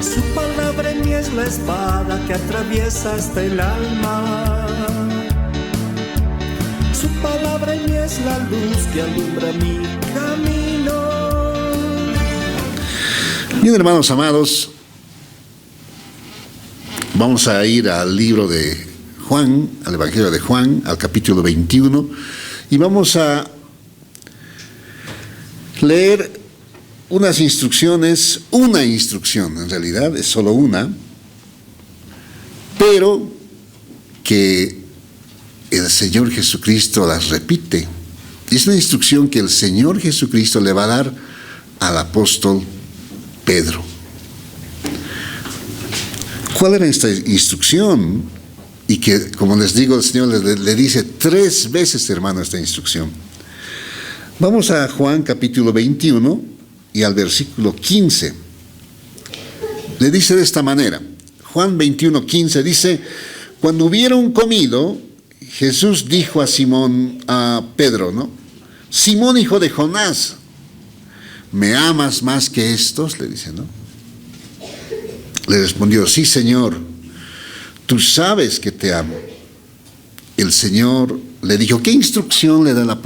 Su palabra en mí es la espada que atraviesa hasta el alma. Su palabra en mí es la luz que alumbra mi camino. Bien, hermanos amados, vamos a ir al libro de Juan, al Evangelio de Juan, al capítulo 21, y vamos a leer unas instrucciones, una instrucción en realidad, es solo una, pero que el Señor Jesucristo las repite. Es una instrucción que el Señor Jesucristo le va a dar al apóstol Pedro. ¿Cuál era esta instrucción? Y que, como les digo, el Señor le dice 3 veces, hermano, esta instrucción. Vamos a Juan capítulo 21 y al versículo 15. Le dice de esta manera, Juan 21, 15 dice: cuando hubieron comido, Jesús dijo a Pedro, ¿no? Simón, hijo de Jonás, ¿me amas más que estos? Le dice, ¿no? Le respondió, sí, Señor, tú sabes que te amo. El Señor le dijo, ¿qué instrucción le da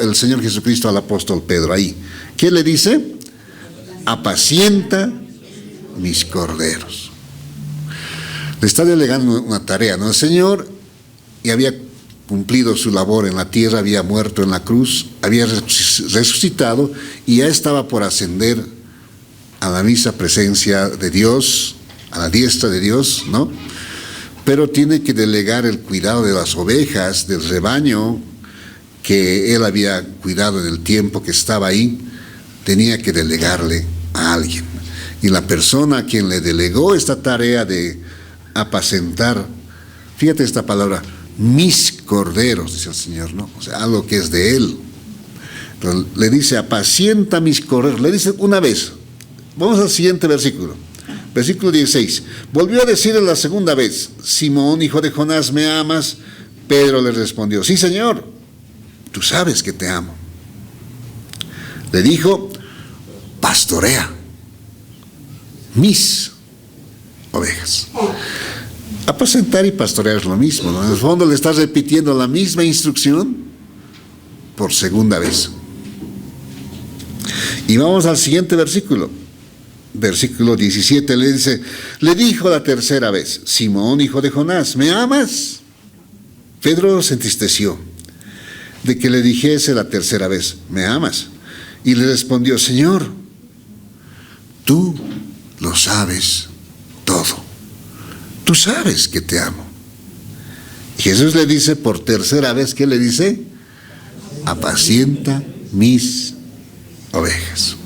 el Señor Jesucristo al apóstol Pedro ahí? ¿Qué le dice? Apacienta mis corderos. Le está delegando una tarea, ¿no? El Señor ya había cumplido su labor en la tierra, había muerto en la cruz, había resucitado y ya estaba por ascender a la misma presencia de Dios, a la diestra de Dios, ¿no? Pero tiene que delegar el cuidado de las ovejas, del rebaño que él había cuidado en el tiempo que estaba ahí, tenía que delegarle a alguien. Y la persona a quien le delegó esta tarea de apacentar, fíjate esta palabra, mis corderos, dice el Señor, ¿no? O sea, algo que es de él. Entonces, le dice, apacienta mis corderos. Le dice una vez. Vamos al siguiente versículo. Versículo 16. Volvió a decirle la segunda vez, Simón, hijo de Jonás, ¿me amas? Pedro le respondió, sí, Señor, tú sabes que te amo. Le dijo, pastorea mis ovejas. Apacentar y pastorear es lo mismo, ¿no? En el fondo le estás repitiendo la misma instrucción por segunda vez. Y vamos al siguiente versículo. Versículo 17 le dice, le dijo la tercera vez, Simón, hijo de Jonás, ¿me amas? Pedro se entristeció de que le dijese la tercera vez, ¿me amas? Y le respondió, Señor, tú lo sabes todo. Tú sabes que te amo. Y Jesús le dice por tercera vez, ¿qué le dice? Apacienta mis ovejas.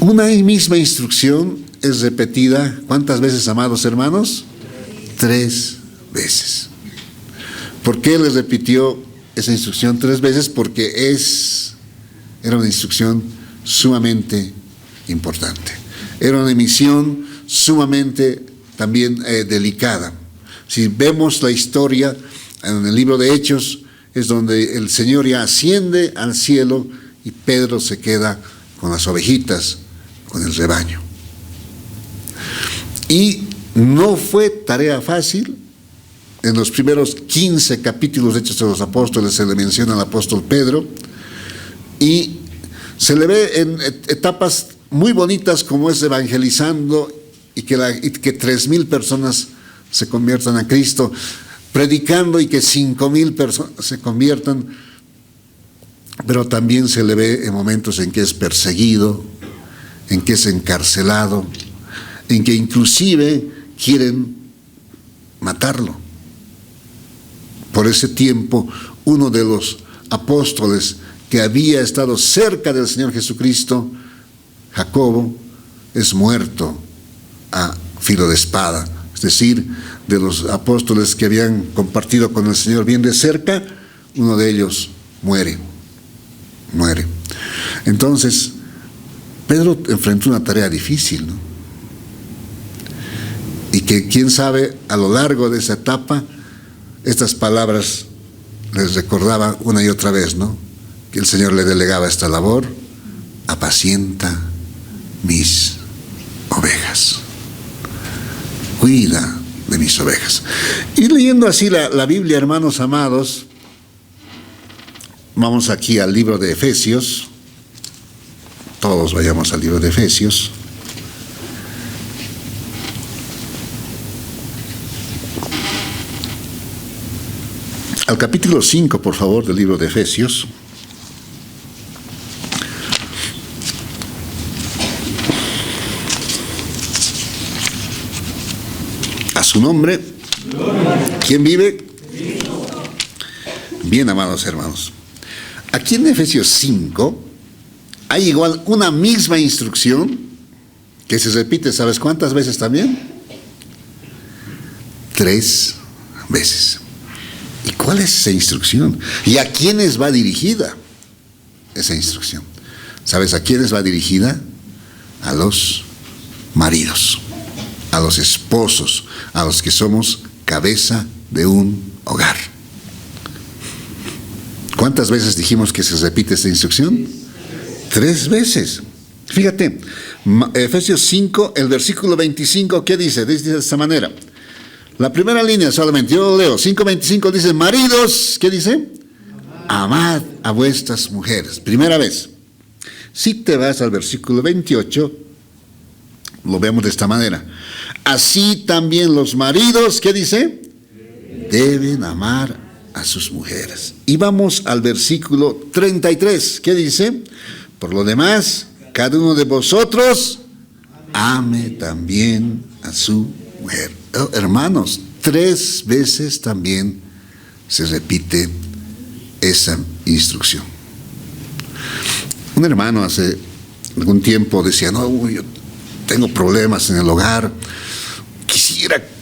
Una misma instrucción es repetida, ¿cuántas veces, amados hermanos? 3 veces. ¿Por qué le repitió esa instrucción 3 veces? Porque era una instrucción sumamente importante. Era una misión sumamente también delicada. Si vemos la historia en el libro de Hechos, es donde el Señor ya asciende al cielo y Pedro se queda con las ovejitas, con el rebaño. Y no fue tarea fácil. En los primeros 15 capítulos de Hechos de los Apóstoles se le menciona al apóstol Pedro y se le ve en etapas muy bonitas como es evangelizando y que 3,000 personas se conviertan a Cristo, predicando y que 5,000 personas se conviertan, pero también se le ve en momentos en que es perseguido, en que es encarcelado, en que inclusive quieren matarlo. Por ese tiempo, uno de los apóstoles que había estado cerca del Señor Jesucristo, Jacobo, es muerto a filo de espada. Es decir, de los apóstoles que habían compartido con el Señor bien de cerca, uno de ellos muere. Entonces, Pedro enfrentó una tarea difícil, ¿no? Y que, quién sabe, a lo largo de esa etapa, estas palabras les recordaba una y otra vez, ¿no? Que el Señor le delegaba esta labor: apacienta mis ovejas. cuida de mis ovejas. Y leyendo así la Biblia, hermanos amados, vamos aquí al libro de Efesios. Todos vayamos al libro de Efesios. Al capítulo 5, por favor, del libro de Efesios. A su nombre. ¿Quién vive? Bien, amados hermanos. Aquí en Efesios 5 hay igual una misma instrucción que se repite, ¿sabes cuántas veces también? 3 veces. ¿Y cuál es esa instrucción? ¿Y a quiénes va dirigida esa instrucción? ¿Sabes a quiénes va dirigida? A los maridos, a los esposos, a los que somos cabeza de un hogar. ¿Cuántas veces dijimos que se repite esta instrucción? 3 veces. Fíjate, Efesios 5, el versículo 25, ¿qué dice? Dice de esta manera. La primera línea solamente, yo lo leo. 5:25 dice, maridos, ¿qué dice? Amad a vuestras mujeres. Primera vez. Si te vas al versículo 28, lo vemos de esta manera. Así también los maridos, ¿qué dice? Deben amar a sus mujeres. Y vamos al versículo 33, ¿qué dice? Por lo demás, cada uno de vosotros ame también a su mujer. Oh, hermanos, 3 veces también se repite esa instrucción. Un hermano hace algún tiempo decía, no, yo tengo problemas en el hogar.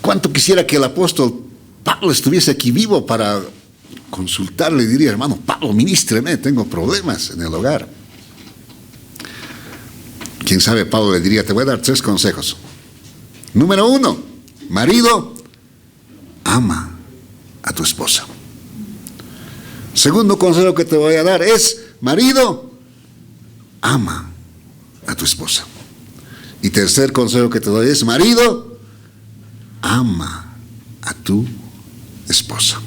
Cuánto quisiera que el apóstol Pablo estuviese aquí vivo para consultarle y diría, hermano Pablo, ministreme, tengo problemas en el hogar. Quién sabe, Pablo le diría, te voy a dar 3 consejos. Número 1, marido, ama a tu esposa. Segundo consejo que te voy a dar es, marido, ama a tu esposa. Y tercer consejo que te doy es, marido, ama a tu esposa.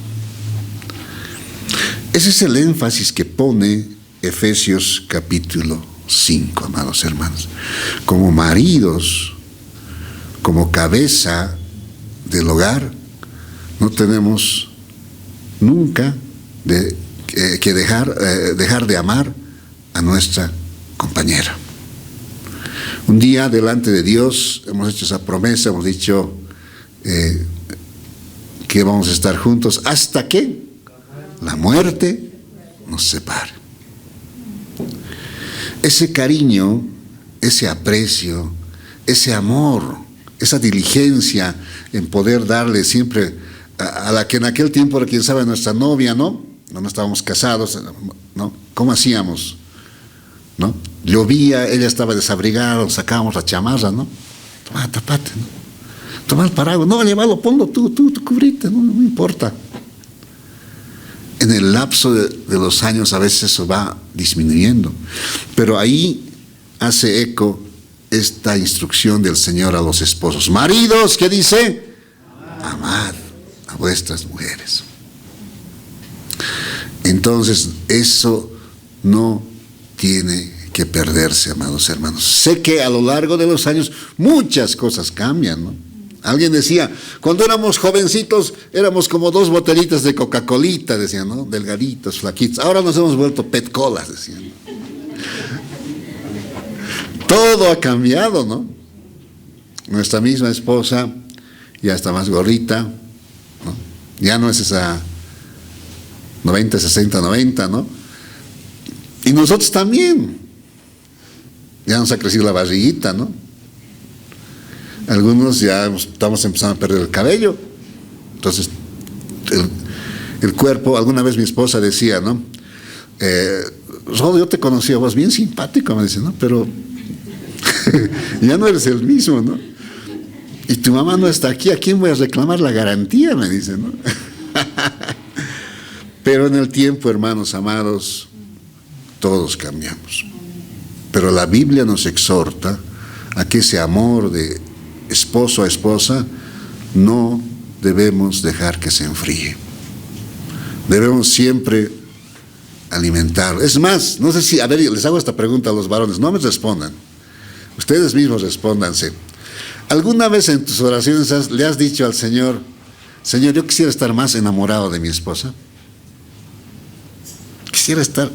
Ese es el énfasis que pone Efesios capítulo 5, amados hermanos. Como maridos, como cabeza del hogar, no tenemos nunca que dejar de amar a nuestra compañera. Un día delante de Dios hemos hecho esa promesa, hemos dicho que vamos a estar juntos hasta que la muerte nos separe. Ese cariño, ese aprecio, ese amor, esa diligencia en poder darle siempre a la que en aquel tiempo era, quién sabe, nuestra novia, ¿no? No estábamos casados, ¿no? ¿Cómo hacíamos? ¿No? Llovía, ella estaba desabrigada, sacábamos la chamarra, ¿no? Toma, tapate, ¿no? Toma el paraguas, no, llévalo, ponlo tú cubrite, no importa. En el lapso de los años a veces eso va disminuyendo, pero ahí hace eco esta instrucción del Señor a los esposos. Maridos, ¿qué dice? Amad a vuestras mujeres. Entonces, eso no tiene que perderse, amados hermanos. Sé que a lo largo de los años muchas cosas cambian, ¿no? Alguien decía, cuando éramos jovencitos éramos como 2 botellitas de Coca-Colita, decían, ¿no? Delgaditos, flaquitos. Ahora nos hemos vuelto pet-colas, decían. Todo ha cambiado, ¿no? Nuestra misma esposa ya está más gordita, ¿no? Ya no es esa 90, 60, 90, ¿no? Y nosotros también. Ya nos ha crecido la barriguita, ¿no? Algunos ya estamos empezando a perder el cabello. Entonces, el cuerpo, alguna vez mi esposa decía, ¿no? Rodo, yo te conocí a vos bien simpático, me dice, ¿no? Pero ya no eres el mismo, ¿no? Y tu mamá no está aquí, ¿a quién voy a reclamar la garantía? Me dice, ¿no? Pero en el tiempo, hermanos amados, todos cambiamos. Pero la Biblia nos exhorta a que ese amor de esposo a esposa no debemos dejar que se enfríe. Debemos siempre alimentarlo. Es más, no sé si, a ver, les hago esta pregunta a los varones, no me respondan. Ustedes mismos respóndanse. ¿Alguna vez en tus oraciones le has dicho al Señor, Señor, yo quisiera estar más enamorado de mi esposa? Quisiera estar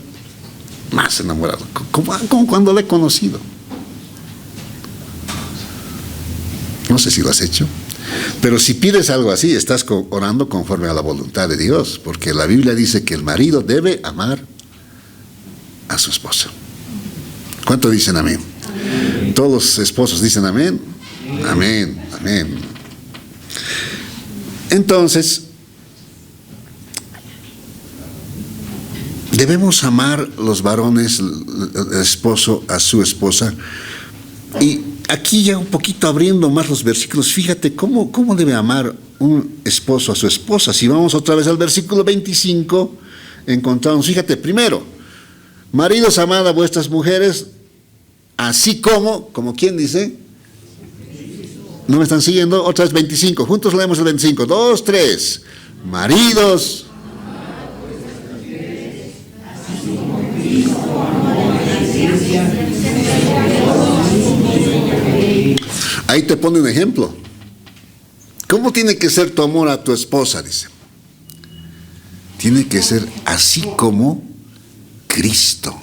más enamorado, como cuando la he conocido. No sé si lo has hecho, pero si pides algo así, estás orando conforme a la voluntad de Dios, porque la Biblia dice que el marido debe amar a su esposa. ¿Cuánto dicen amén? Amén. ¿Todos los esposos dicen amén? Amén, amén. Entonces, debemos amar los varones, el esposo a su esposa. Y aquí ya un poquito abriendo más los versículos, fíjate cómo debe amar un esposo a su esposa. Si vamos otra vez al versículo 25, encontramos, fíjate, primero, maridos, amad a vuestras mujeres, así como ¿quién dice? ¿No me están siguiendo? Otra vez 25, juntos leemos el 25, 2, 3, maridos. Ahí te pone un ejemplo. ¿Cómo tiene que ser tu amor a tu esposa? Dice. Tiene que ser así como Cristo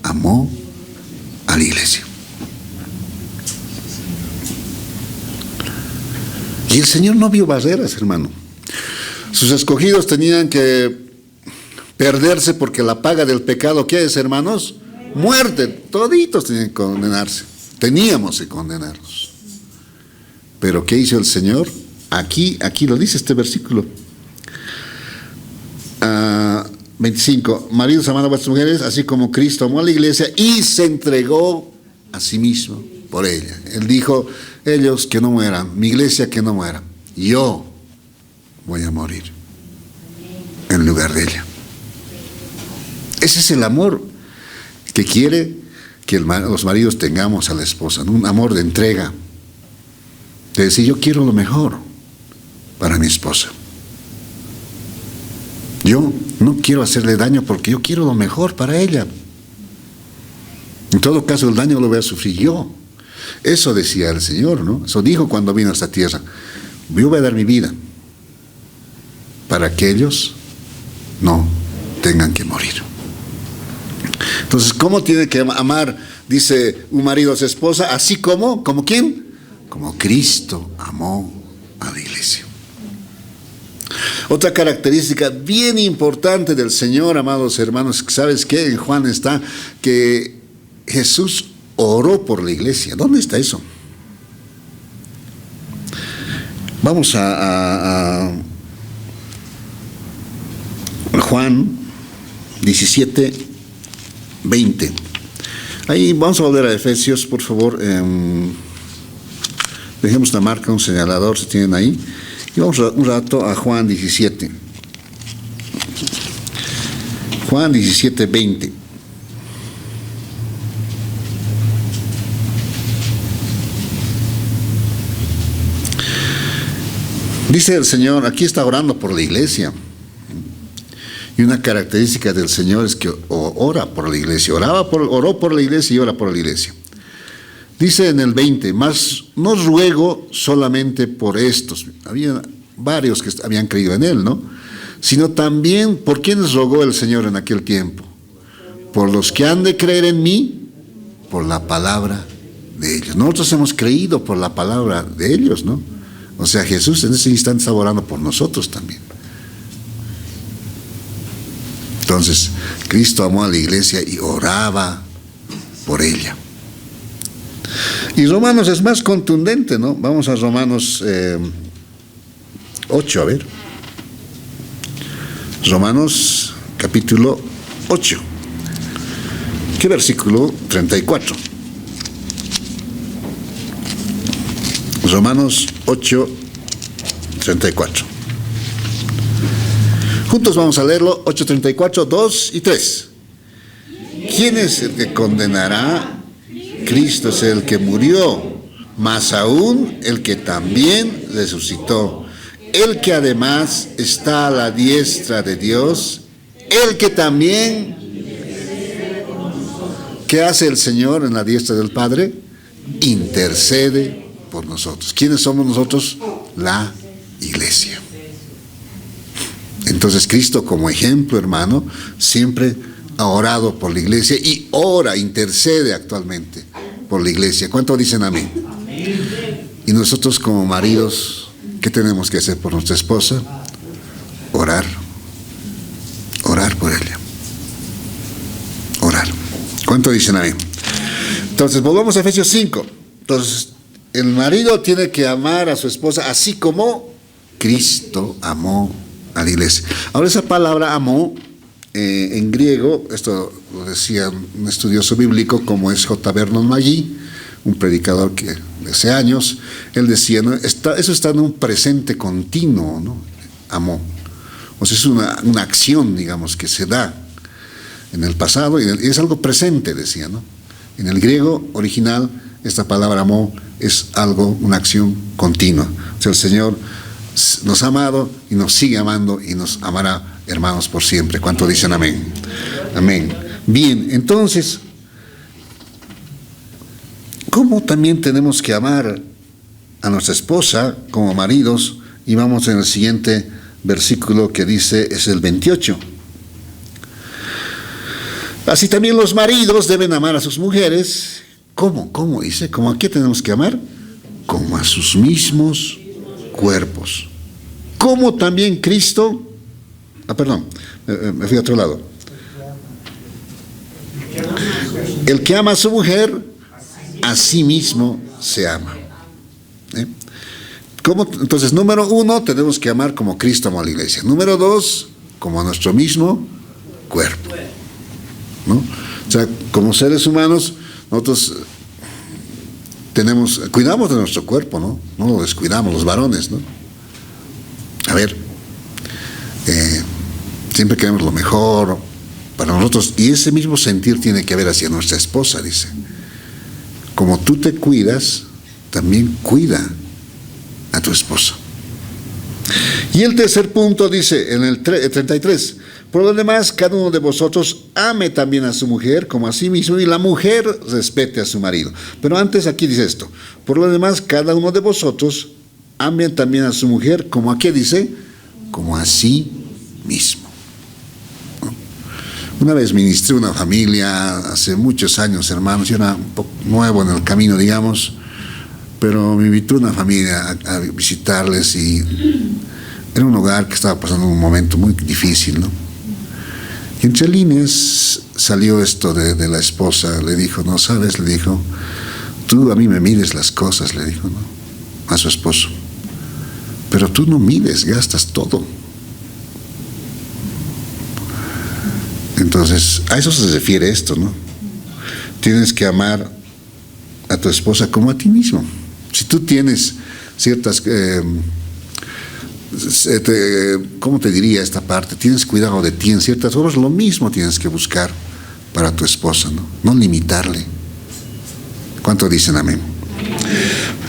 amó a la iglesia. Y el Señor no vio barreras, hermano. Sus escogidos tenían que perderse porque la paga del pecado, ¿qué es, hermanos? Muerte. Toditos tenían que condenarse. Teníamos que condenarlos. Pero ¿qué hizo el Señor? Aquí lo dice este versículo. 25. Maridos, amad a vuestras mujeres, así como Cristo amó a la iglesia y se entregó a sí mismo por ella. Él dijo, ellos que no mueran, mi iglesia que no muera, yo voy a morir en lugar de ella. Ese es el amor que quiere que los maridos tengamos a la esposa, ¿no? Un amor de entrega, de decir, yo quiero lo mejor para mi esposa. Yo no quiero hacerle daño porque yo quiero lo mejor para ella. En todo caso, el daño lo voy a sufrir yo. Eso decía el Señor, ¿no? Eso dijo cuando vino a esta tierra. Yo voy a dar mi vida para que ellos no tengan que morir. Entonces, ¿cómo tiene que amar, dice un marido a su esposa? Así como ¿quién? Como Cristo amó a la iglesia. Otra característica bien importante del Señor, amados hermanos, ¿sabes qué? En Juan está que Jesús oró por la iglesia. ¿Dónde está eso? Vamos a Juan 17, 20. Ahí vamos a volver a Efesios, por favor. Dejemos una marca, un señalador, si tienen ahí. Y vamos un rato a Juan 17. Juan 17, 20. Dice el Señor, aquí está orando por la iglesia. Y una característica del Señor es que ora por la iglesia. Oró por la iglesia y ora por la iglesia. Dice en el 20, mas no ruego solamente por estos. Había varios que habían creído en Él, ¿no? Sino también, ¿por quiénes rogó el Señor en aquel tiempo? Por los que han de creer en mí, por la palabra de ellos. Nosotros hemos creído por la palabra de ellos, ¿no? O sea, Jesús en ese instante está orando por nosotros también. Entonces, Cristo amó a la iglesia y oraba por ella. Y Romanos es más contundente, ¿no? Vamos a Romanos 8, a ver. Romanos capítulo 8. ¿Qué versículo? 34. Romanos 8, 34. Juntos vamos a leerlo, 8:34, 2 y 3. ¿Quién es el que condenará? Cristo es el que murió, mas aún el que también resucitó, el que además está a la diestra de Dios, el que también, ¿qué hace el Señor en la diestra del Padre? Intercede por nosotros. ¿Quiénes somos nosotros? La iglesia. Entonces Cristo, como ejemplo, hermano, siempre ha orado por la iglesia y ora, intercede actualmente por la iglesia. ¿Cuánto dicen amén? Y nosotros como maridos, ¿qué tenemos que hacer por nuestra esposa? Orar. Orar por ella. Orar. ¿Cuánto dicen amén? Entonces, volvamos a Efesios 5. Entonces, el marido tiene que amar a su esposa así como Cristo amó a la iglesia. Ahora, esa palabra amó, en griego, esto lo decía un estudioso bíblico como es J. Vernon McGee, un predicador que de hace años, él decía, ¿no? Eso está en un presente continuo, ¿no? Amó. O sea, es una acción, digamos, que se da en el pasado y es algo presente, decía, ¿no? En el griego original, esta palabra amó es algo, una acción continua. O sea, el Señor nos ha amado y nos sigue amando y nos amará, hermanos, por siempre. ¿Cuánto dicen amén? Amén. Bien, entonces, ¿cómo también tenemos que amar a nuestra esposa como maridos? Y vamos en el siguiente versículo que dice, es el 28. Así también los maridos deben amar a sus mujeres. ¿Cómo? ¿Cómo dice? ¿Cómo a qué tenemos que amar? Como a sus mismos cuerpos. Como también Cristo... me fui a otro lado. El que ama a su mujer, a sí mismo se ama. ¿Cómo? Entonces, número 1, tenemos que amar como Cristo amó a la iglesia. Número 2, como a nuestro mismo cuerpo, ¿no? O sea, como seres humanos, nosotros cuidamos de nuestro cuerpo, ¿no? No lo descuidamos, los varones, ¿no? A ver, siempre queremos lo mejor para nosotros, y ese mismo sentir tiene que haber hacia nuestra esposa, dice. Como tú te cuidas, también cuida a tu esposa. Y el tercer punto dice en el 33, por lo demás, cada uno de vosotros ame también a su mujer como a sí mismo, y la mujer respete a su marido. Pero antes aquí dice esto, por lo demás, cada uno de vosotros ame también a su mujer como a qué dice, como a sí mismo. Una vez ministré una familia hace muchos años, hermanos, yo era un poco nuevo en el camino, digamos, pero me invitó una familia a visitarles y era un hogar que estaba pasando un momento muy difícil, ¿no? Y entre líneas salió esto de la esposa, le dijo, no sabes, le dijo, tú a mí me mides las cosas, le dijo, ¿no? A su esposo, pero tú no mides, gastas todo. Entonces, a eso se refiere esto, ¿no? Tienes que amar a tu esposa como a ti mismo. Si tú tienes ciertas, ¿cómo te diría esta parte? Tienes cuidado de ti en ciertas cosas, lo mismo tienes que buscar para tu esposa, ¿no? No limitarle. ¿Cuánto dicen amén?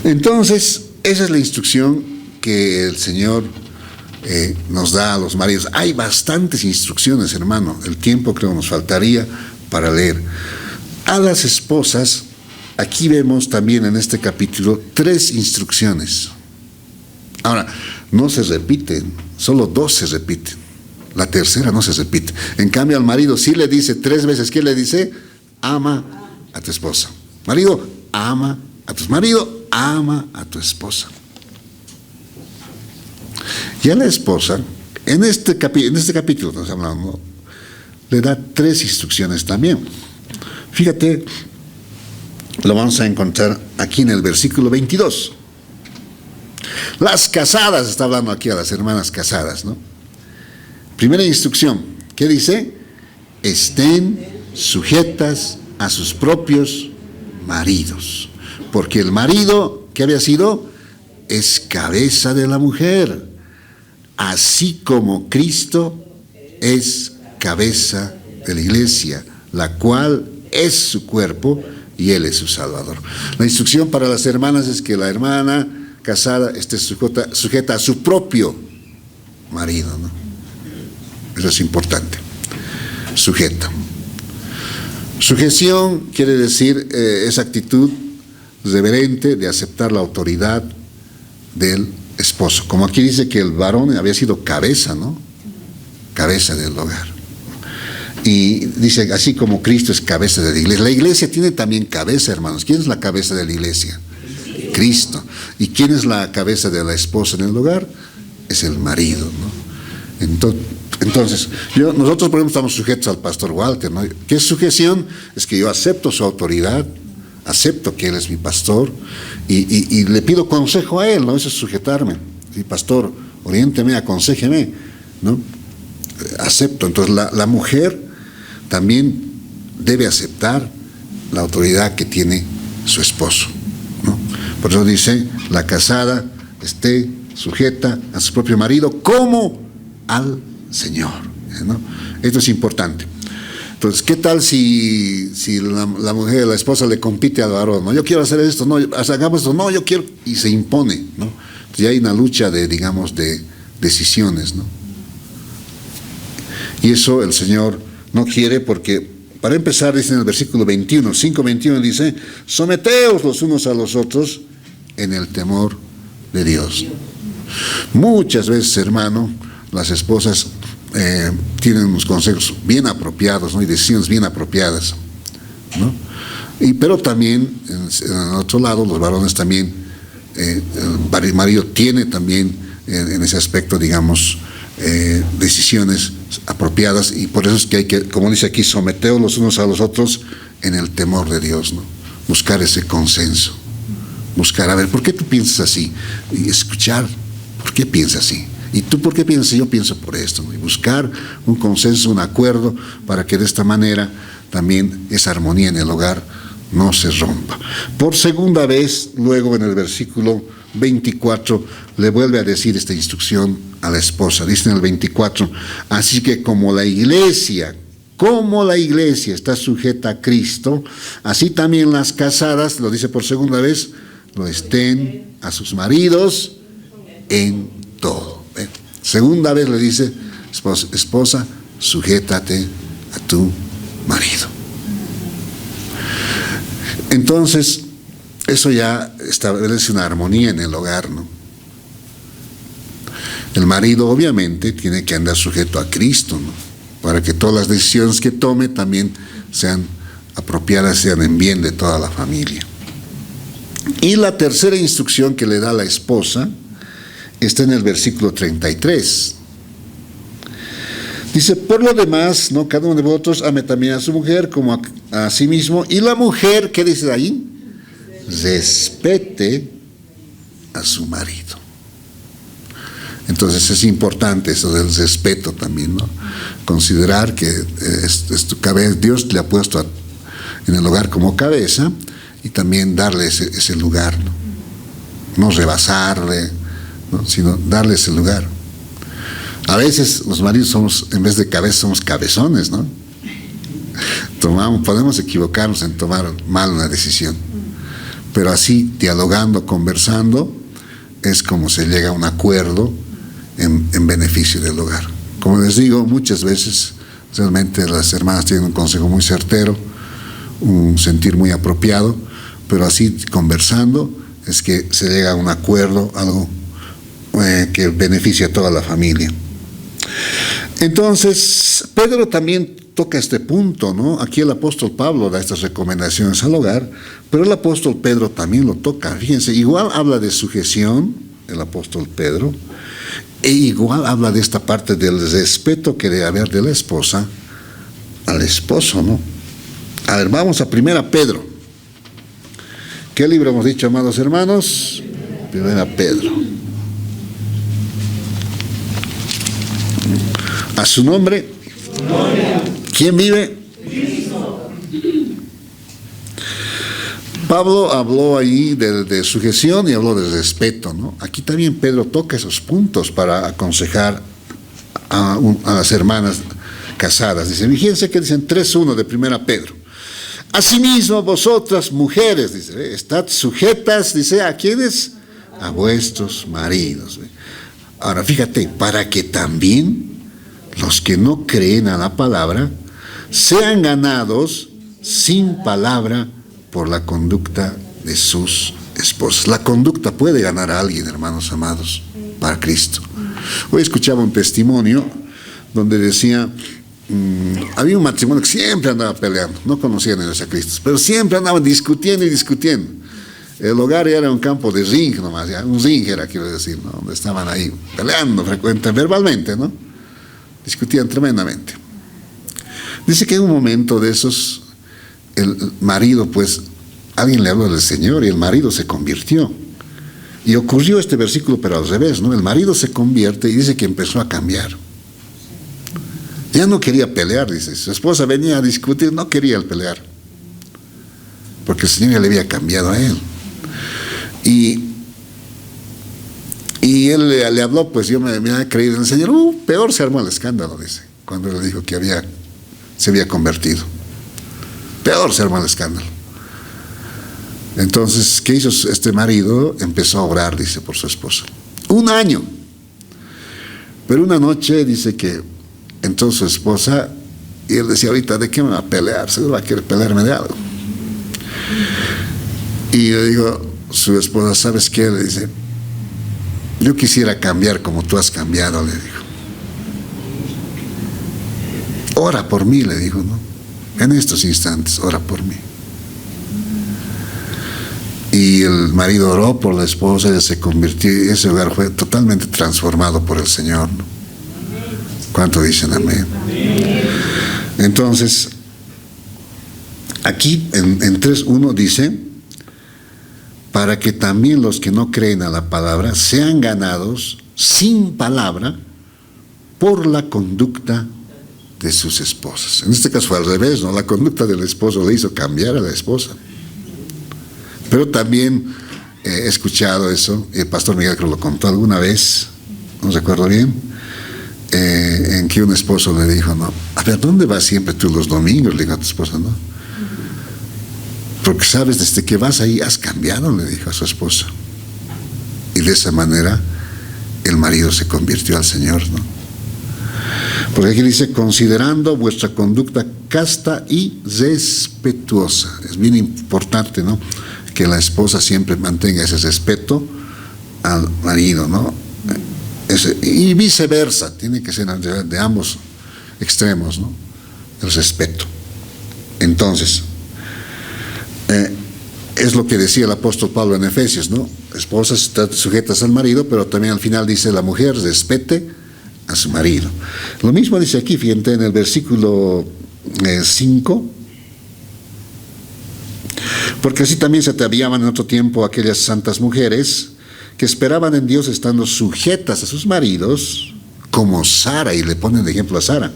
Entonces, esa es la instrucción que el Señor nos da a los maridos. Hay bastantes instrucciones, hermano. El tiempo creo nos faltaría para leer. A las esposas, aquí vemos también en este capítulo 3 instrucciones. Ahora, no se repiten, solo 2 se repiten. La tercera no se repite. En cambio, al marido sí le dice 3 veces. ¿Qué le dice? Ama a tu esposa. Marido, ama a tu marido, ama a tu esposa. Y a la esposa, en este capítulo estamos hablando, le da 3 instrucciones también. Fíjate, lo vamos a encontrar aquí en el versículo 22. Las casadas, está hablando aquí a las hermanas casadas, ¿no? Primera instrucción, ¿qué dice? Estén sujetas a sus propios maridos. Porque el marido, ¿qué había sido? Es cabeza de la mujer. Así como Cristo es cabeza de la iglesia, la cual es su cuerpo y Él es su Salvador. La instrucción para las hermanas es que la hermana casada esté sujeta a su propio marido, ¿no? Eso es importante. Sujeta. Sujeción quiere decir esa actitud reverente de aceptar la autoridad del esposo. Como aquí dice que el varón había sido cabeza, ¿no? Cabeza del hogar. Y dice, así como Cristo es cabeza de la iglesia. La iglesia tiene también cabeza, hermanos. ¿Quién es la cabeza de la iglesia? Cristo. ¿Y quién es la cabeza de la esposa en el hogar? Es el marido, ¿no? Entonces, nosotros por ejemplo estamos sujetos al pastor Walter, ¿no? ¿Qué es sujeción? Es que yo acepto su autoridad, acepto que él es mi pastor y le pido consejo a él, ¿no? Eso es sujetarme. Sí, pastor, oriénteme, aconséjeme, ¿no? Acepto. Entonces la mujer también debe aceptar la autoridad que tiene su esposo, ¿no? Por eso dice, la casada esté sujeta a su propio marido como al Señor, ¿no? Esto es importante. Entonces, ¿qué tal si la mujer, la esposa le compite al varón? ¿No? Yo quiero hacer esto, no, hagamos esto, no, yo quiero, y se impone, ¿no? Entonces, ya hay una lucha de decisiones, ¿no? Y eso el Señor no quiere porque, para empezar, dice en el versículo 21, 5:21 dice, someteos los unos a los otros en el temor de Dios. Muchas veces, hermano, las esposas tienen unos consejos bien apropiados, ¿no? Y decisiones bien apropiadas, ¿no? Pero también, en otro lado, los varones también, el marido tiene también en ese aspecto, digamos, decisiones apropiadas, y por eso es que hay que, como dice aquí, someteos los unos a los otros en el temor de Dios, ¿no? Buscar ese consenso, buscar, a ver, ¿por qué tú piensas así? Y escuchar, ¿por qué piensas así? ¿Y tú por qué piensas? Yo pienso por esto, ¿no? Y buscar un consenso, un acuerdo, para que de esta manera también esa armonía en el hogar no se rompa. Por segunda vez, luego en el versículo 24, le vuelve a decir esta instrucción a la esposa. Dice en el 24, así que como la iglesia está sujeta a Cristo, así también las casadas, lo dice por segunda vez, lo estén a sus maridos en todo. Segunda vez le dice, esposa, sujétate a tu marido. Entonces, eso ya establece una armonía en el hogar, ¿no? El marido obviamente tiene que andar sujeto a Cristo, ¿no? Para que todas las decisiones que tome también sean apropiadas, sean en bien de toda la familia. Y la tercera instrucción que le da la esposa está en el versículo 33. Dice, por lo demás, ¿no? Cada uno de vosotros ame también a su mujer como a sí mismo. Y la mujer, ¿qué dice ahí? Respete a su marido. Entonces es importante eso del respeto también, ¿no? Considerar que Dios le ha puesto en el hogar como cabeza, y también darle ese lugar, ¿no? No rebasarle, ¿no? Sino darle ese lugar. A veces los maridos somos, en vez de cabeza, somos cabezones, ¿no? Podemos equivocarnos en tomar mal una decisión, pero así, dialogando, conversando, es como se llega a un acuerdo en beneficio del hogar. Como les digo, muchas veces realmente las hermanas tienen un consejo muy certero, un sentir muy apropiado, pero así conversando es que se llega a un acuerdo, algo que beneficia a toda la familia. Entonces, Pedro también toca este punto, ¿no? Aquí el apóstol Pablo da estas recomendaciones al hogar, pero el apóstol Pedro también lo toca. Fíjense, igual habla de sujeción, el apóstol Pedro, e igual habla de esta parte del respeto que debe haber de la esposa al esposo, ¿no? A ver, vamos a 1 Pedro. ¿Qué libro hemos dicho, amados hermanos? 1 Pedro. A su nombre. ¿Quién vive? Cristo. Pablo habló ahí de sujeción y habló de respeto, ¿no? Aquí también Pedro toca esos puntos para aconsejar a las hermanas casadas. Dicen, fíjense que dicen 3:1 de 1 Pedro. Asimismo, vosotras mujeres, dice, estad sujetas, dice, ¿a quiénes? A vuestros maridos. Ahora, fíjate, para que también los que no creen a la palabra sean ganados sin palabra por la conducta de sus esposas. La conducta puede ganar a alguien, hermanos amados, para Cristo. Hoy escuchaba un testimonio donde decía, había un matrimonio que siempre andaba peleando, no conocían a Dios a Cristo, pero siempre andaban discutiendo y discutiendo. El hogar era un campo de ring nomás, ya, un ring era, quiero decir, ¿no? Donde estaban ahí peleando frecuentemente, verbalmente, ¿no? Discutían tremendamente. Dice que en un momento de esos, el marido, pues, alguien le habló del Señor y el marido se convirtió. Y ocurrió este versículo, pero al revés, ¿no? El marido se convierte y dice que empezó a cambiar. Ya no quería pelear, dice. Su esposa venía a discutir, no quería el pelear. Porque el Señor ya le había cambiado a él. Y él le habló, pues yo me había creído en el Señor. Peor se armó el escándalo, dice, cuando le dijo que se había convertido. Peor se armó el escándalo. Entonces, ¿qué hizo este marido? Empezó a orar, dice, por su esposa. 1 año. Pero una noche dice que entró su esposa y él decía, ahorita, ¿de qué me va a pelear? Seguro va a querer pelearme de algo. Y le digo, su esposa, ¿sabes qué? Le dice, yo quisiera cambiar como tú has cambiado, le dijo. Ora por mí, le dijo, ¿no? En estos instantes, ora por mí. Y el marido oró por la esposa, ella se convirtió, y ese hogar fue totalmente transformado por el Señor, ¿no? ¿Cuánto dicen amén? Entonces, aquí en 3:1 dice, para que también los que no creen a la palabra sean ganados sin palabra por la conducta de sus esposas. En este caso fue al revés, ¿no? La conducta del esposo le hizo cambiar a la esposa. Pero también he escuchado eso, y el pastor Miguel creo lo contó alguna vez, no recuerdo bien, en que un esposo le dijo, ¿no? A ver, ¿dónde vas siempre tú los domingos? Le dijo a tu esposa, ¿no? Porque sabes, desde que vas ahí has cambiado, le dijo a su esposa. Y de esa manera el marido se convirtió al Señor, ¿no? Porque aquí dice, considerando vuestra conducta casta y respetuosa. Es bien importante, ¿no? Que la esposa siempre mantenga ese respeto al marido, ¿no? Y viceversa, tiene que ser de ambos extremos, ¿no? El respeto. Entonces, es lo que decía el apóstol Pablo en Efesios, ¿no? Esposas están sujetas al marido, pero también al final dice la mujer respete a su marido. Lo mismo dice aquí, fíjate, en el versículo 5, porque así también se ataviaban en otro tiempo aquellas santas mujeres que esperaban en Dios estando sujetas a sus maridos, como Sara, y le ponen de ejemplo a Sara.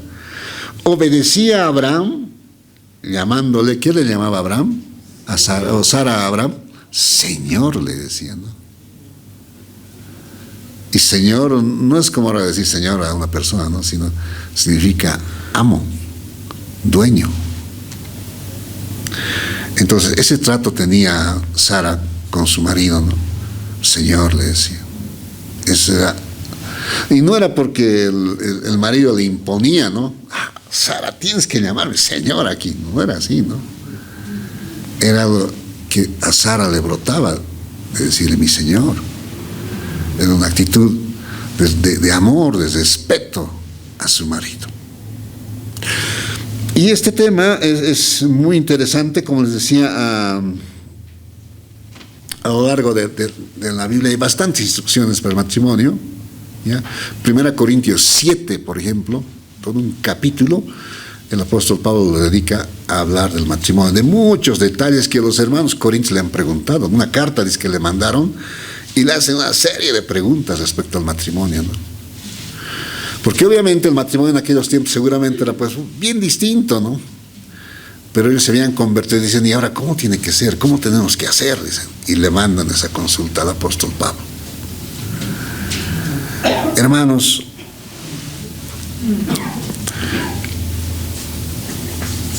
Obedecía a Abraham, llamándole, ¿qué le llamaba Abraham? A Sara, o Sara a Abraham, Señor, le decía, ¿no? Y Señor no es como ahora decir Señor a una persona, ¿no? Sino significa amo, dueño. Entonces, ese trato tenía Sara con su marido, ¿no? Señor, le decía. Y no era porque el marido le imponía, ¿no? Sara, tienes que llamarme Señor aquí. No era así, ¿no? Era lo que a Sara le brotaba de decirle mi Señor. Era una actitud de amor, de respeto a su marido. Y este tema es muy interesante, como les decía, a lo largo de la Biblia hay bastantes instrucciones para el matrimonio, ¿ya? 1 Corintios 7, por ejemplo, todo un capítulo, el apóstol Pablo lo dedica a hablar del matrimonio, de muchos detalles que los hermanos corintios le han preguntado. Una carta dice que le mandaron y le hacen una serie de preguntas respecto al matrimonio, ¿no? Porque obviamente el matrimonio en aquellos tiempos seguramente era pues bien distinto, ¿no? Pero ellos se habían convertido y dicen, ¿y ahora cómo tiene que ser? ¿Cómo tenemos que hacer? Dicen, y le mandan esa consulta al apóstol Pablo. Hermanos,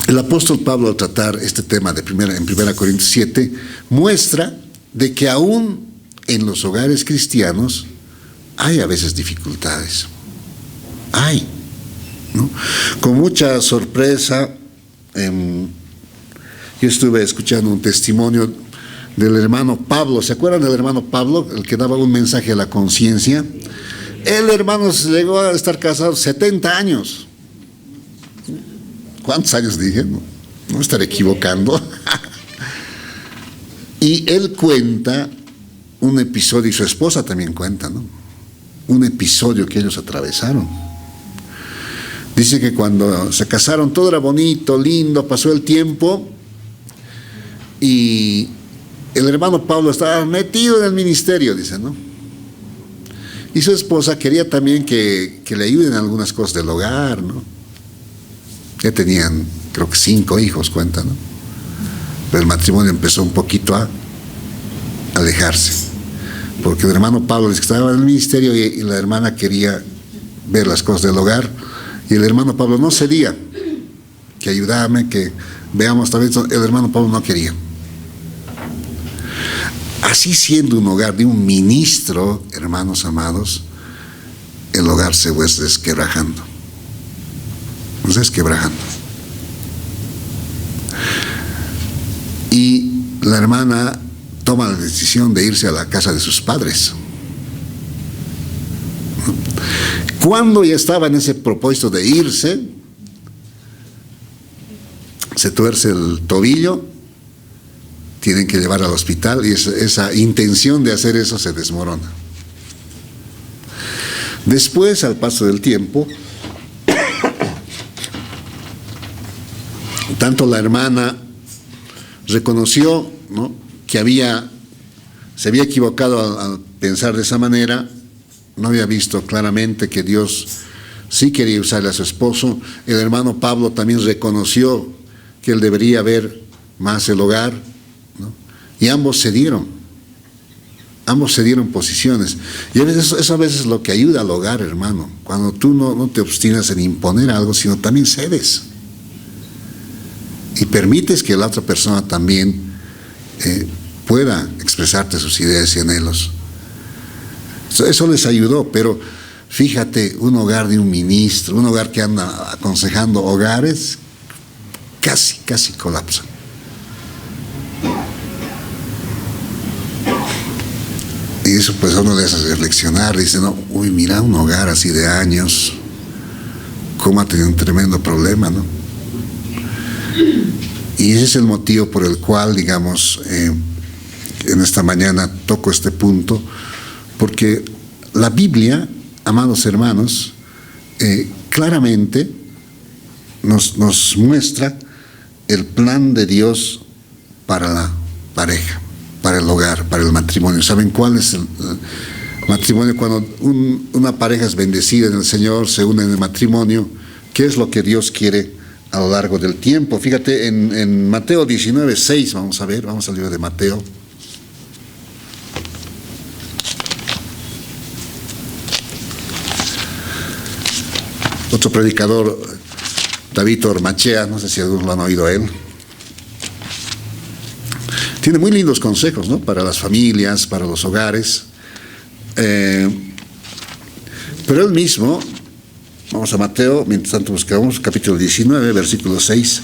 el apóstol Pablo, al tratar este tema en 1 Corintios 7, muestra de que aún en los hogares cristianos hay a veces dificultades. Hay, ¿no? Con mucha sorpresa, yo estuve escuchando un testimonio del hermano Pablo. ¿Se acuerdan del hermano Pablo, el que daba un mensaje a la conciencia? El hermano llegó a estar casado 70 años. ¿Cuántos años dije? No estaré equivocando. Y él cuenta un episodio, y su esposa también cuenta, ¿no? Un episodio que ellos atravesaron. Dice que cuando se casaron todo era bonito, lindo, pasó el tiempo y el hermano Pablo estaba metido en el ministerio, dice, ¿no? Y su esposa quería también que le ayuden en algunas cosas del hogar, ¿no? Ya tenían, creo que 5 hijos, cuenta, ¿no? Pero el matrimonio empezó un poquito a alejarse, porque el hermano Pablo estaba en el ministerio y la hermana quería ver las cosas del hogar, y el hermano Pablo no cedía, que ayúdame, que veamos también. El hermano Pablo no quería. Así, siendo un hogar de un ministro, hermanos amados, el hogar se va desquebrajando. Se desquebrajando. Y la hermana toma la decisión de irse a la casa de sus padres. Cuando ya estaba en ese propósito de irse, se tuerce el tobillo, tienen que llevar al hospital y esa intención de hacer eso se desmorona. Después, al paso del tiempo, tanto la hermana reconoció, ¿no?, que se había equivocado al pensar de esa manera, no había visto claramente que Dios sí quería usarle a su esposo. El hermano Pablo también reconoció que él debería ver más el hogar, ¿no? Y ambos cedieron posiciones. Y eso a veces es lo que ayuda al hogar, hermano, cuando tú no te obstinas en imponer algo, sino también cedes y permites que la otra persona también pueda expresarte sus ideas y anhelos. Eso les ayudó, pero fíjate, un hogar de un ministro, un hogar que anda aconsejando hogares, casi colapsa. Y eso pues a uno le hace reflexionar, dice, no, uy, mira, un hogar así de años, cómo ha tenido un tremendo problema, ¿no? Y ese es el motivo por el cual, digamos, en esta mañana toco este punto, porque la Biblia, amados hermanos, claramente nos muestra el plan de Dios para la pareja, para el hogar, para el matrimonio. ¿Saben cuál es el matrimonio? Cuando una pareja es bendecida en el Señor, se une en el matrimonio, ¿qué es lo que Dios quiere a lo largo del tiempo? Fíjate, en Mateo 19:6, vamos al libro de Mateo. Otro predicador, David Ormachea, no sé si algunos lo han oído a él, tiene muy lindos consejos, ¿no?, para las familias, para los hogares. Pero él mismo, vamos a Mateo, mientras tanto buscamos, capítulo 19, versículo 6,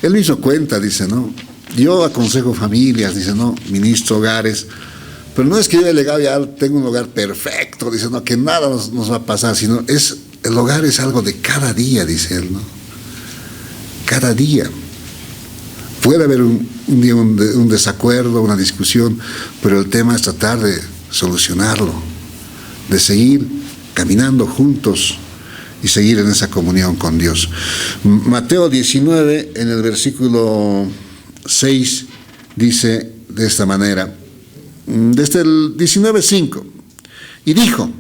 él mismo cuenta, dice, ¿no?, yo aconsejo familias, dice, no, ministro hogares, pero no es que yo delegado ya tengo un hogar perfecto, dice, no, que nada nos va a pasar, sino el hogar es algo de cada día, dice él, ¿no? Cada día. Puede haber un día un desacuerdo, una discusión, pero el tema es tratar de solucionarlo, de seguir caminando juntos y seguir en esa comunión con Dios. Mateo 19, en el versículo 6, dice de esta manera, desde el 19:5, y dijo,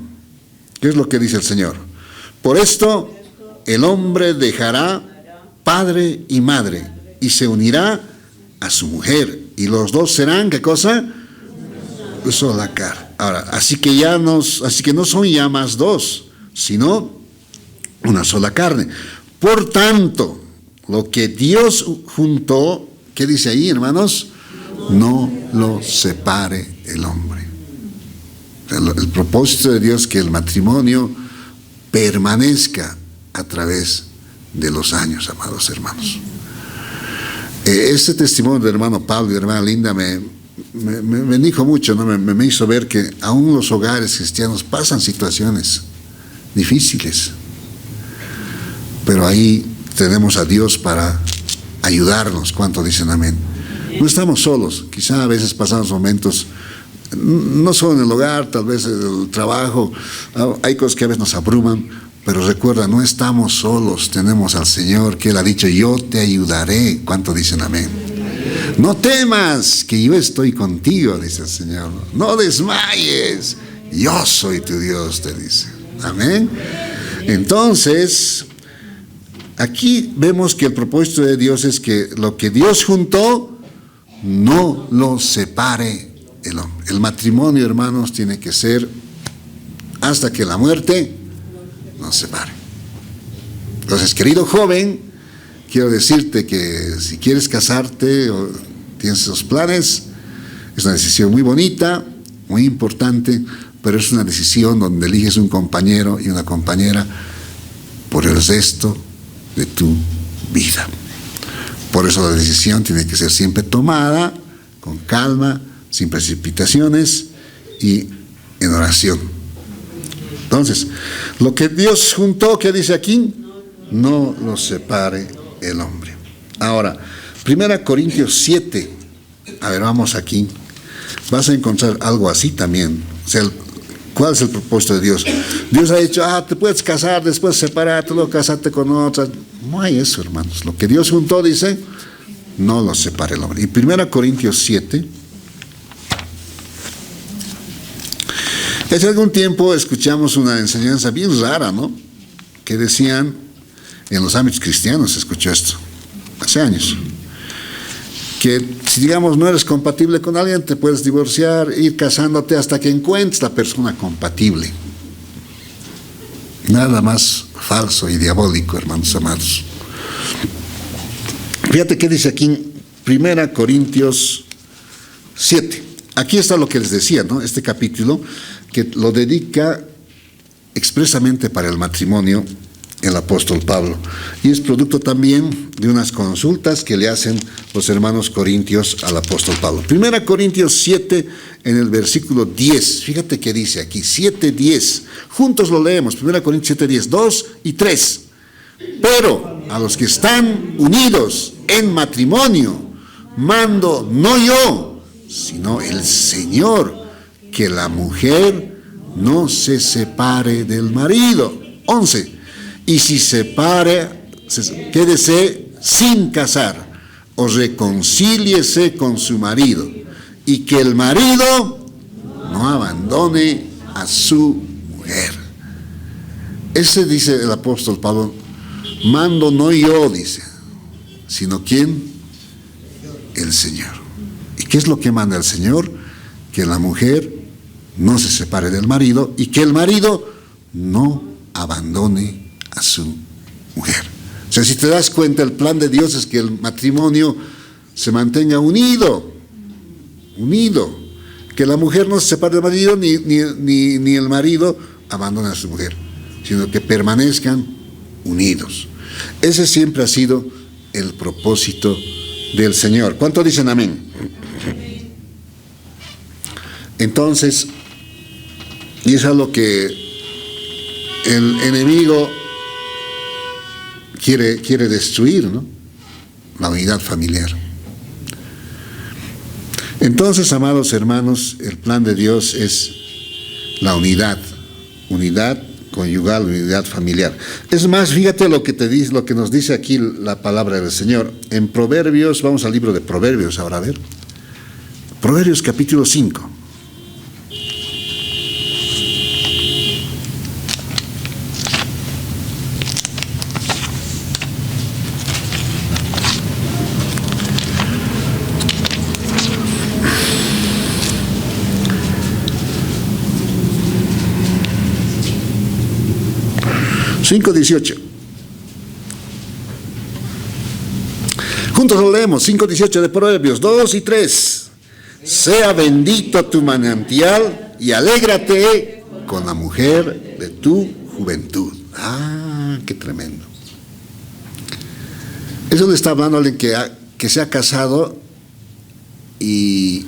¿qué es lo que dice el Señor? Por esto el hombre dejará padre y madre y se unirá a su mujer y los dos serán, ¿qué cosa? Una sola carne. Ahora, así que no son ya más dos, sino una sola carne. Por tanto, Lo que Dios juntó, ¿qué dice ahí, hermanos? No lo separe el hombre. El propósito de Dios es que el matrimonio permanezca a través de los años, amados hermanos. Este testimonio del hermano Pablo y de la hermana Linda me dijo mucho, ¿no? Me hizo ver que aún los hogares cristianos pasan situaciones difíciles, pero ahí tenemos a Dios para ayudarnos. ¿Cuánto dicen amén? No estamos solos, quizá a veces pasamos momentos, no solo en el hogar, tal vez en el trabajo, hay cosas que a veces nos abruman, pero recuerda, no estamos solos, tenemos al Señor, que Él ha dicho, yo te ayudaré. ¿Cuánto dicen amén? No temas, que yo estoy contigo, dice el Señor. No desmayes, yo soy tu Dios, te dice. Amén. Entonces, aquí vemos que el propósito de Dios es que lo que Dios juntó, no lo separe el hombre. El matrimonio, hermanos, tiene que ser hasta que la muerte nos separe. Entonces, querido joven, quiero decirte que si quieres casarte o tienes esos planes, es una decisión muy bonita, muy importante, pero es una decisión donde eliges un compañero y una compañera por el resto de tu vida. Por eso la decisión tiene que ser siempre tomada con calma, sin precipitaciones y en oración. Entonces, lo que Dios juntó, ¿qué dice aquí? No lo separe el hombre. Ahora, 1 Corintios 7, a ver, vamos aquí. Vas a encontrar algo así también. O sea, ¿cuál es el propósito de Dios? Dios ha dicho, te puedes casar, después separarte, luego casarte con otra. No hay eso, hermanos. Lo que Dios juntó, dice, no lo separe el hombre. Y 1 Corintios 7, hace algún tiempo escuchamos una enseñanza bien rara, ¿no? Que decían, en los ámbitos cristianos se escuchó esto, hace años, que si digamos no eres compatible con alguien, te puedes divorciar, ir casándote hasta que encuentres la persona compatible. Nada más falso y diabólico, hermanos amados. Fíjate qué dice aquí, 1 Corintios 7. Aquí está lo que les decía, ¿no? Este capítulo, que lo dedica expresamente para el matrimonio el apóstol Pablo. Y es producto también de unas consultas que le hacen los hermanos corintios al apóstol Pablo. 1 Corintios 7, en el versículo 10. Fíjate que dice aquí, 7:10. Juntos lo leemos, 1 Corintios 7:10, 2 y 3. Pero a los que están unidos en matrimonio, mando no yo, sino el Señor, que la mujer no se separe del marido. 11. Y si separe, quédese sin casar, o reconcíliese con su marido, y que el marido no abandone a su mujer. Ese dice el apóstol Pablo, mando no yo, dice, sino ¿quién? El Señor. ¿Y qué es lo que manda el Señor? Que la mujer no se separe del marido y que el marido no abandone a su mujer. O sea, si te das cuenta, el plan de Dios es que el matrimonio se mantenga unido, que la mujer no se separe del marido ni el marido abandone a su mujer, sino que permanezcan unidos. Ese siempre ha sido el propósito del Señor. ¿Cuánto dicen amén? Entonces, y eso es lo que el enemigo quiere destruir, ¿no? La unidad familiar. Entonces, amados hermanos, el plan de Dios es la unidad conyugal, unidad familiar. Es más, fíjate lo que te dice, lo que nos dice aquí la palabra del Señor. En Proverbios, vamos al libro de Proverbios ahora, a ver. Proverbios capítulo 5. Juntos lo leemos, 5:18 de Proverbios, 2 y 3. Sea bendito tu manantial y alégrate con la mujer de tu juventud. Ah, qué tremendo. Eso le está hablando a alguien que se ha casado y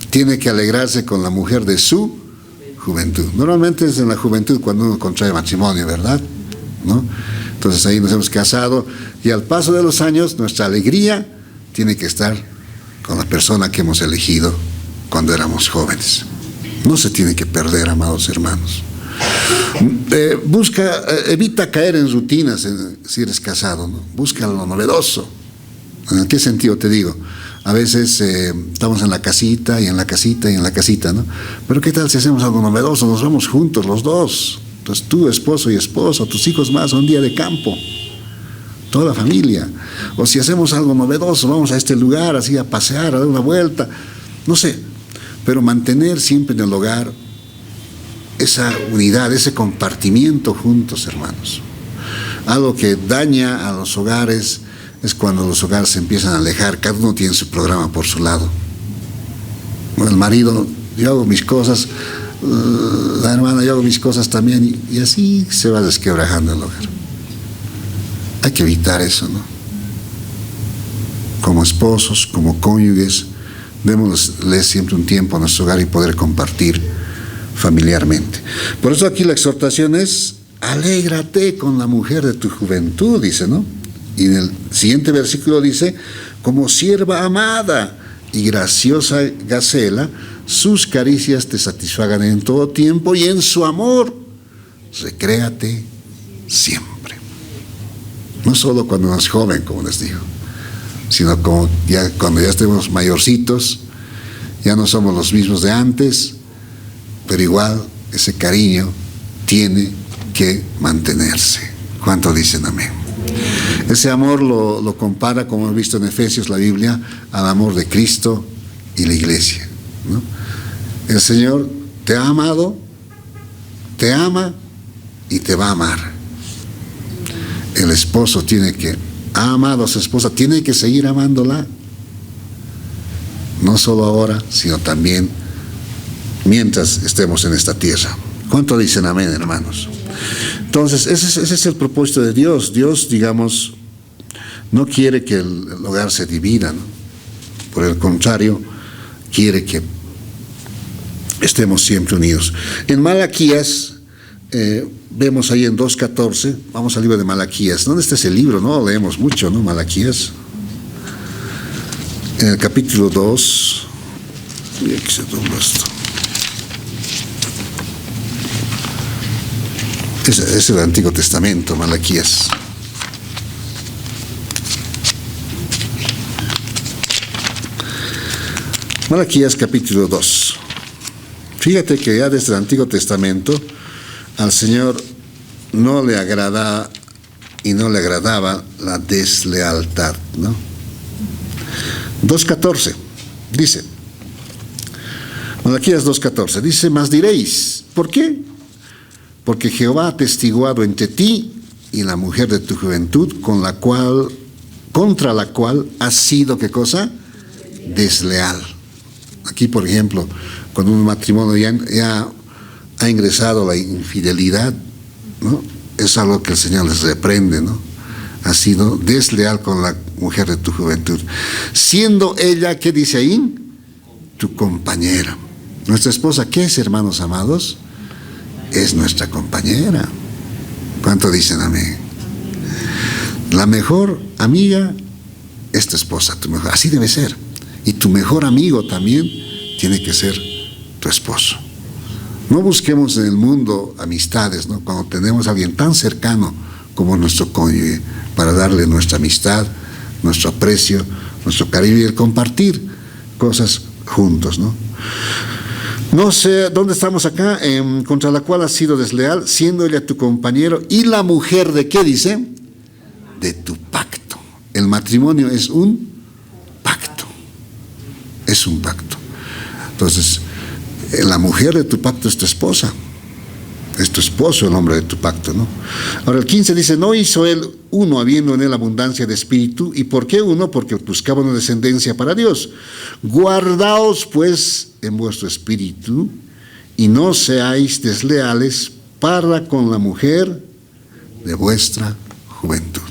tiene que alegrarse con la mujer de su juventud. Normalmente es en la juventud cuando uno contrae matrimonio, ¿verdad? ¿No? Entonces ahí nos hemos casado y al paso de los años nuestra alegría tiene que estar con la persona que hemos elegido cuando éramos jóvenes. No se tiene que perder, amados hermanos. Evita caer en rutinas si eres casado, ¿no? Busca lo novedoso. ¿En qué sentido te digo? A veces estamos en la casita y en la casita y en la casita, ¿no? Pero ¿qué tal si hacemos algo novedoso? Nos vamos juntos los dos. Entonces tú, esposo y esposa, tus hijos más, un día de campo. Toda la familia. O si hacemos algo novedoso, vamos a este lugar así a pasear, a dar una vuelta. No sé. Pero mantener siempre en el hogar esa unidad, ese compartimiento juntos, hermanos. Algo que daña a los hogares es cuando los hogares se empiezan a alejar, cada uno tiene su programa por su lado. Bueno, el marido, yo hago mis cosas, la hermana, yo hago mis cosas también, y así se va desquebrajando el hogar. Hay que evitar eso, ¿no? Como esposos, como cónyuges, démosle siempre un tiempo a nuestro hogar y poder compartir familiarmente. Por eso aquí la exhortación es: alégrate con la mujer de tu juventud, dice, ¿no? Y en el siguiente versículo dice: como sierva amada y graciosa gacela, sus caricias te satisfagan en todo tiempo y en su amor recréate siempre. No solo cuando uno es joven, como les digo, sino como cuando ya estemos mayorcitos, ya no somos los mismos de antes, pero igual ese cariño tiene que mantenerse. ¿Cuánto dicen amén? Ese amor lo compara, como hemos visto en Efesios, la Biblia, al amor de Cristo y la iglesia, ¿no? El Señor te ha amado, te ama y te va a amar. El esposo ha amado a su esposa, tiene que seguir amándola. No solo ahora, sino también mientras estemos en esta tierra. ¿Cuánto dicen amén, hermanos? Entonces, ese es el propósito de Dios. Dios, digamos, no quiere que el hogar se divida, ¿no? Por el contrario, quiere que estemos siempre unidos. En Malaquías, vemos ahí en 2:14, vamos al libro de Malaquías. ¿Dónde está ese libro? No lo leemos mucho, ¿no? Malaquías. En el capítulo 2, mira que se toma esto. Es el Antiguo Testamento, Malaquías. Malaquías capítulo 2. Fíjate que ya desde el Antiguo Testamento al Señor no le agrada y no le agradaba la deslealtad, ¿no? 2:14 dice, Malaquías 2:14 dice: mas diréis, ¿por qué? Porque Jehová ha atestiguado entre ti y la mujer de tu juventud, contra la cual has sido, ¿qué cosa? Desleal. Aquí, por ejemplo, cuando un matrimonio ya ha ingresado la infidelidad, ¿no? Es algo que el Señor les reprende, ¿no? Ha sido desleal con la mujer de tu juventud, siendo ella, ¿qué dice ahí? Tu compañera. Nuestra esposa, ¿qué es, hermanos amados? Es nuestra compañera. ¿Cuánto dicen amén? La mejor amiga es tu esposa, tu mejor, así debe ser. Y tu mejor amigo también tiene que ser tu esposo. No busquemos en el mundo amistades, ¿no? Cuando tenemos a alguien tan cercano como nuestro cónyuge, para darle nuestra amistad, nuestro aprecio, nuestro cariño y el compartir cosas juntos, ¿no? No sé dónde estamos acá, contra la cual has sido desleal, siendo ella tu compañero y la mujer de ¿qué dice? De tu pacto. El matrimonio es un pacto. Es un pacto. Entonces, la mujer de tu pacto es tu esposa. es tu esposo el hombre de tu pacto, ¿no? Ahora el 15 dice, no hizo él uno habiendo en él abundancia de espíritu. ¿Y por qué uno? Porque buscaba una descendencia para Dios. Guardaos pues en vuestro espíritu y no seáis desleales para con la mujer de vuestra juventud.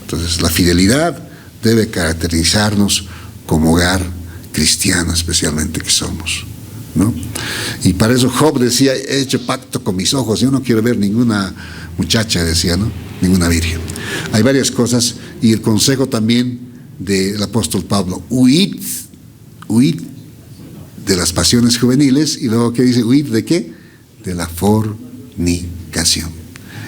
Entonces la fidelidad debe caracterizarnos como hogar cristiano, especialmente que somos, ¿no? Y para eso Job decía, he hecho pacto con mis ojos, yo no quiero ver ninguna muchacha, decía, ¿no? Ninguna virgen. Hay varias cosas, y el consejo también del apóstol Pablo, huid de las pasiones juveniles, y luego que dice, huid ¿de qué? De la fornicación.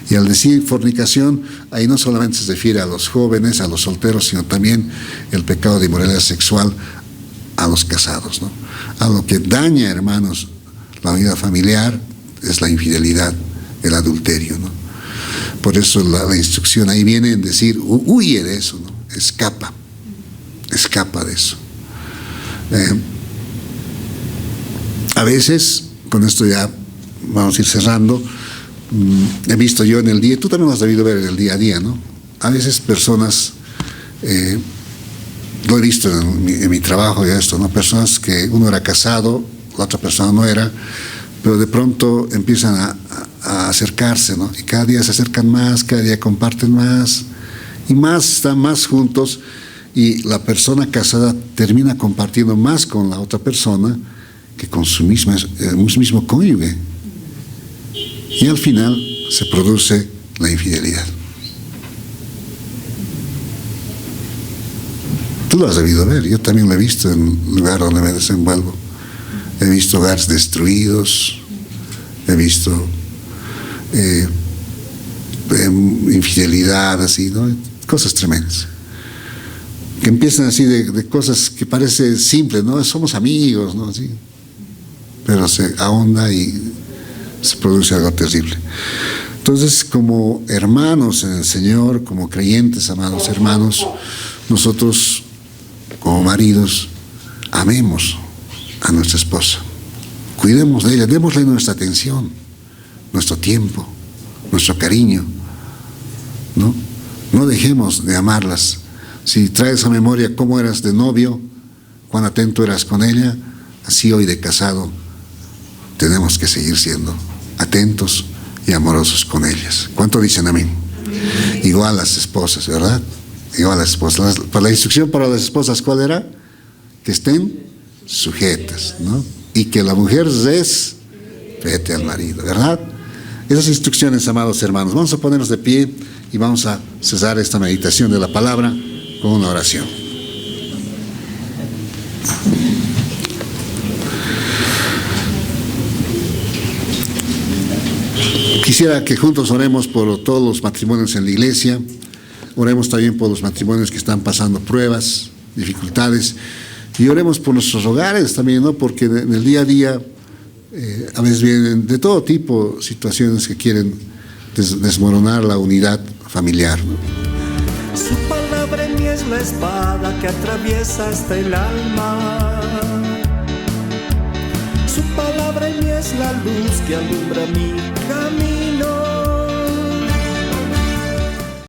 Y al decir fornicación, ahí no solamente se refiere a los jóvenes, a los solteros, sino también el pecado de inmoralidad sexual a los casados, ¿no? A lo que daña, hermanos, la unidad familiar es la infidelidad, el adulterio, ¿no? Por eso la instrucción ahí viene en decir, huye de eso, ¿no? Escapa de eso. A veces, con esto ya vamos a ir cerrando, he visto yo en el día, tú también lo has debido ver en el día a día, ¿no? A veces personas, lo he visto en mi trabajo y esto, ¿no? Personas que uno era casado, la otra persona no era, pero de pronto empiezan a acercarse, ¿no? Y cada día se acercan más, cada día comparten más, y más, están más juntos, y la persona casada termina compartiendo más con la otra persona que con su mismo cónyuge. Y al final se produce la infidelidad. Tú lo has debido ver, yo también lo he visto en el lugar donde me desenvuelvo. He visto hogares destruidos, he visto infidelidad, así, ¿no? Cosas tremendas. Que empiezan así de cosas que parece simples, ¿no? Somos amigos, ¿no? Así. Pero se ahonda y se produce algo terrible. Entonces, como hermanos en el Señor, como creyentes, amados hermanos, nosotros, como maridos, amemos a nuestra esposa, cuidemos de ella, démosle nuestra atención, nuestro tiempo, nuestro cariño, ¿no? No dejemos de amarlas. Si traes a memoria cómo eras de novio, cuán atento eras con ella, así hoy de casado tenemos que seguir siendo atentos y amorosos con ellas. ¿Cuánto dicen amén? Igual las esposas, ¿verdad? Igual las esposas. Para la instrucción para las esposas, ¿cuál era? Que estén sujetas, ¿no? Y que la mujer respete al marido, ¿verdad? Esas instrucciones, amados hermanos. Vamos a ponernos de pie y vamos a cesar esta meditación de la palabra con una oración. Quisiera que juntos oremos por todos los matrimonios en la iglesia, oremos también por los matrimonios que están pasando pruebas, dificultades, y oremos por nuestros hogares también, ¿no? Porque en el día a día a veces vienen de todo tipo situaciones que quieren desmoronar la unidad familiar, ¿no? Su palabra en mí es la espada que atraviesa hasta el alma. Su palabra en mí es la luz que alumbra mi camino.